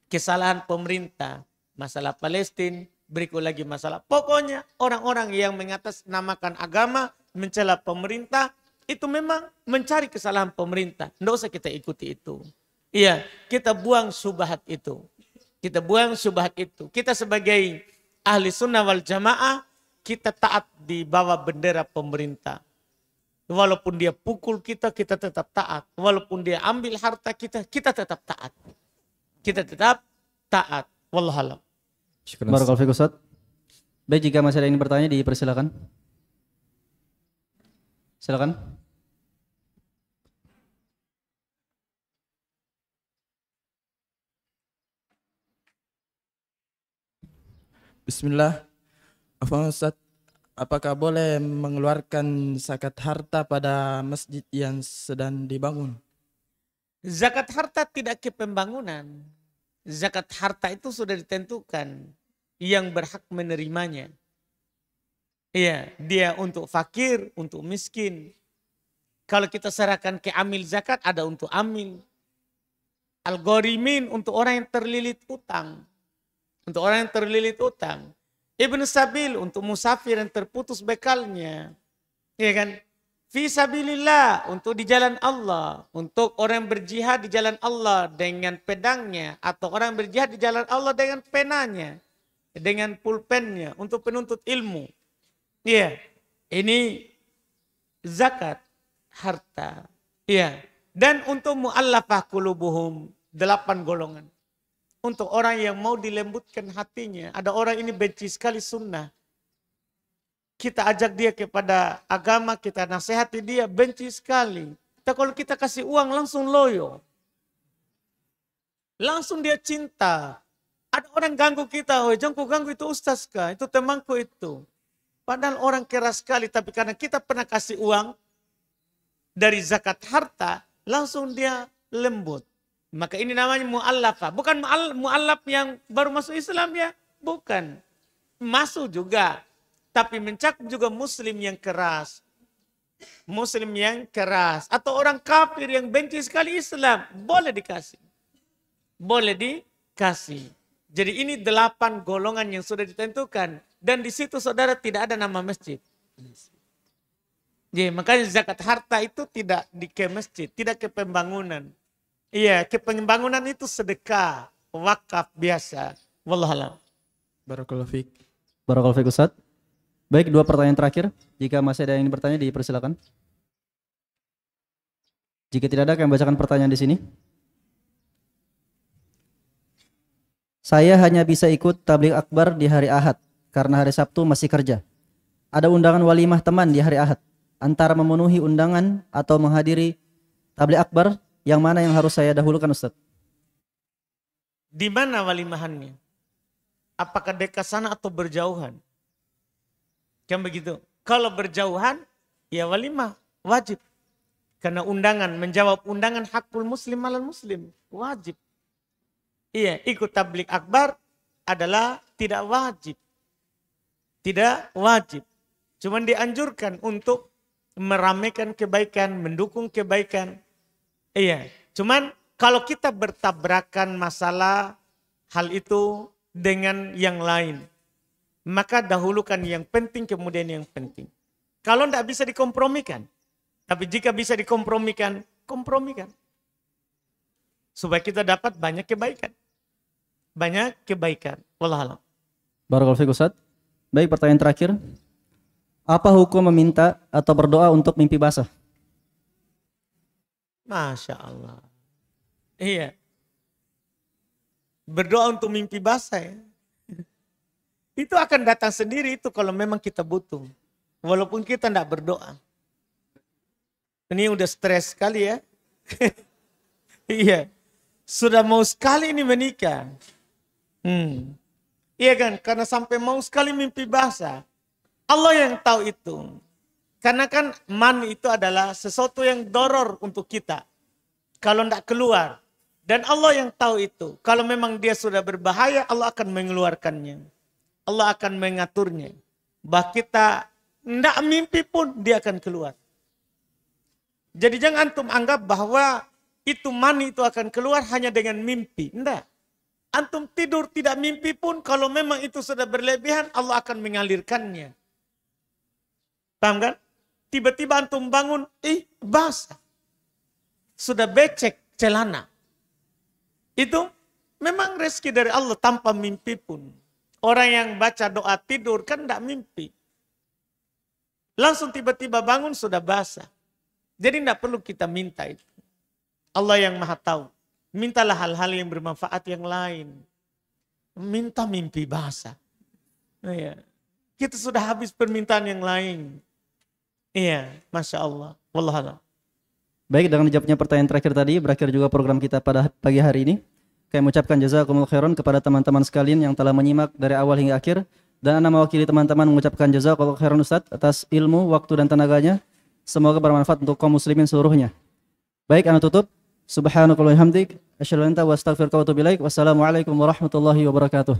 kesalahan pemerintah, masalah Palestina, berikut lagi masalah. Pokoknya orang-orang yang mengatasnamakan agama, mencela pemerintah, itu memang mencari kesalahan pemerintah. Tidak usah kita ikuti itu. Iya, kita buang syubhat itu. Kita sebagai ahli sunnah wal jamaah, kita taat di bawah bendera pemerintah. Walaupun dia pukul kita, kita tetap taat. Walaupun dia ambil harta kita, kita tetap taat. Kita tetap taat. Wallahualam.
Barakallahu fiik Ustaz. Baik, jika masih ada yang bertanya dipersilakan. Silakan.
Bismillah. Afwan Ustaz, apakah boleh mengeluarkan zakat harta pada masjid yang sedang dibangun?
Zakat harta tidak ke pembangunan. Zakat harta itu sudah ditentukan yang berhak menerimanya. Iya, dia untuk fakir, untuk miskin. Kalau kita serahkan ke amil zakat, ada untuk amil. Al-ghorimin untuk orang yang terlilit utang. Ibn Sabil untuk musafir yang terputus bekalnya. Iya kan? Fisabilillah, untuk di jalan Allah. Untuk orang berjihad di jalan Allah dengan pedangnya. Atau orang berjihad di jalan Allah dengan penanya. Dengan pulpennya. Untuk penuntut ilmu. Iya. Ini zakat harta. Iya. Dan untuk mu'allafah qulubuhum. 8 golongan. Untuk orang yang mau dilembutkan hatinya. Ada orang ini benci sekali sunnah. Kita ajak dia kepada agama, kita nasihati dia, benci sekali. Tapi kalau kita kasih uang langsung loyo. Langsung dia cinta. Ada orang ganggu kita, oh jangan ku ganggu itu ustaz kah, itu temanku itu. Padahal orang keras sekali, tapi karena kita pernah kasih uang dari zakat harta, langsung dia lembut. Maka ini namanya mu'allafah. Bukan mu'allaf yang baru masuk Islam ya, bukan. Masuk juga. Tapi mencakup juga muslim yang keras. Muslim yang keras. Atau orang kafir yang benci sekali Islam. Boleh dikasih. Boleh dikasih. Jadi ini 8 golongan yang sudah ditentukan. Dan di situ saudara tidak ada nama masjid. Jadi makanya zakat harta itu tidak ke masjid. Tidak ke pembangunan. Iya, ke pembangunan itu sedekah. Wakaf biasa. Wallahualam.
Barakallahu fiik.
Barakallahu fiik Ustaz. Baik, 2 pertanyaan terakhir. Jika masih ada yang ingin bertanya, dipersilakan. Jika tidak ada, kami bacakan pertanyaan di sini. Saya hanya bisa ikut tabligh akbar di hari Ahad karena hari Sabtu masih kerja. Ada undangan walimah teman di hari Ahad. Antara memenuhi undangan atau menghadiri tabligh akbar, yang mana yang harus saya dahulukan Ustaz?
Di mana walimahannya? Apakah dekat sana atau berjauhan? Kan begitu. Kalau berjauhan, ya walimah wajib. Karena undangan, menjawab undangan hakul muslim alal muslim. Wajib. Iya, ikut tabligh akbar adalah tidak wajib. Tidak wajib. Cuman dianjurkan untuk meramaikan kebaikan, mendukung kebaikan. Iya, cuman kalau kita bertabrakan masalah hal itu dengan yang lain, maka dahulukan yang penting kemudian yang penting. Kalau tidak bisa dikompromikan. Tapi jika bisa dikompromikan, kompromikan. Supaya kita dapat banyak kebaikan. Banyak kebaikan. Wallahualam.
Barakallahu fiik Ustaz. Baik, pertanyaan terakhir. Apa hukum meminta atau berdoa untuk mimpi basah?
Masya Allah. Iya. Berdoa untuk mimpi basah ya. Itu akan datang sendiri itu kalau memang kita butuh. Walaupun kita tidak berdoa. Ini udah stres sekali ya. Iya. Sudah mau sekali ini menikah. Iya kan? Karena sampai mau sekali mimpi basah. Allah yang tahu itu. Karena kan man itu adalah sesuatu yang doror untuk kita. Kalau tidak keluar. Dan Allah yang tahu itu. Kalau memang dia sudah berbahaya, Allah akan mengeluarkannya. Allah akan mengaturnya. Bah kita tidak mimpi pun dia akan keluar. Jadi jangan antum anggap bahwa itu mani itu akan keluar hanya dengan mimpi. Tidak. Antum tidur tidak mimpi pun kalau memang itu sudah berlebihan Allah akan mengalirkannya. Paham kan? Tiba-tiba antum bangun, basah. Sudah becek celana. Itu memang rezeki dari Allah tanpa mimpi pun. Orang yang baca doa tidur kan tidak mimpi. Langsung tiba-tiba bangun sudah basah. Jadi tidak perlu kita minta itu. Allah yang maha tahu. Mintalah hal-hal yang bermanfaat yang lain. Minta mimpi basah. Iya. Kita sudah habis permintaan yang lain. Iya, Masya Allah. Wallahualam.
Baik, dengan dijawabnya pertanyaan terakhir tadi, berakhir juga program kita pada pagi hari ini. Kami mengucapkan jazakumullah khairan kepada teman-teman sekalian yang telah menyimak dari awal hingga akhir. Dan ana mewakili teman-teman mengucapkan jazakumullah khairan Ustaz atas ilmu, waktu dan tenaganya. Semoga bermanfaat untuk kaum muslimin seluruhnya. Baik, ana tutup. Subhanakallahumma wa bihamdik, asyhadu an la ilaha illa anta wa astaghfiruka wa atubu ilaik. Wassalamualaikum warahmatullahi wabarakatuh.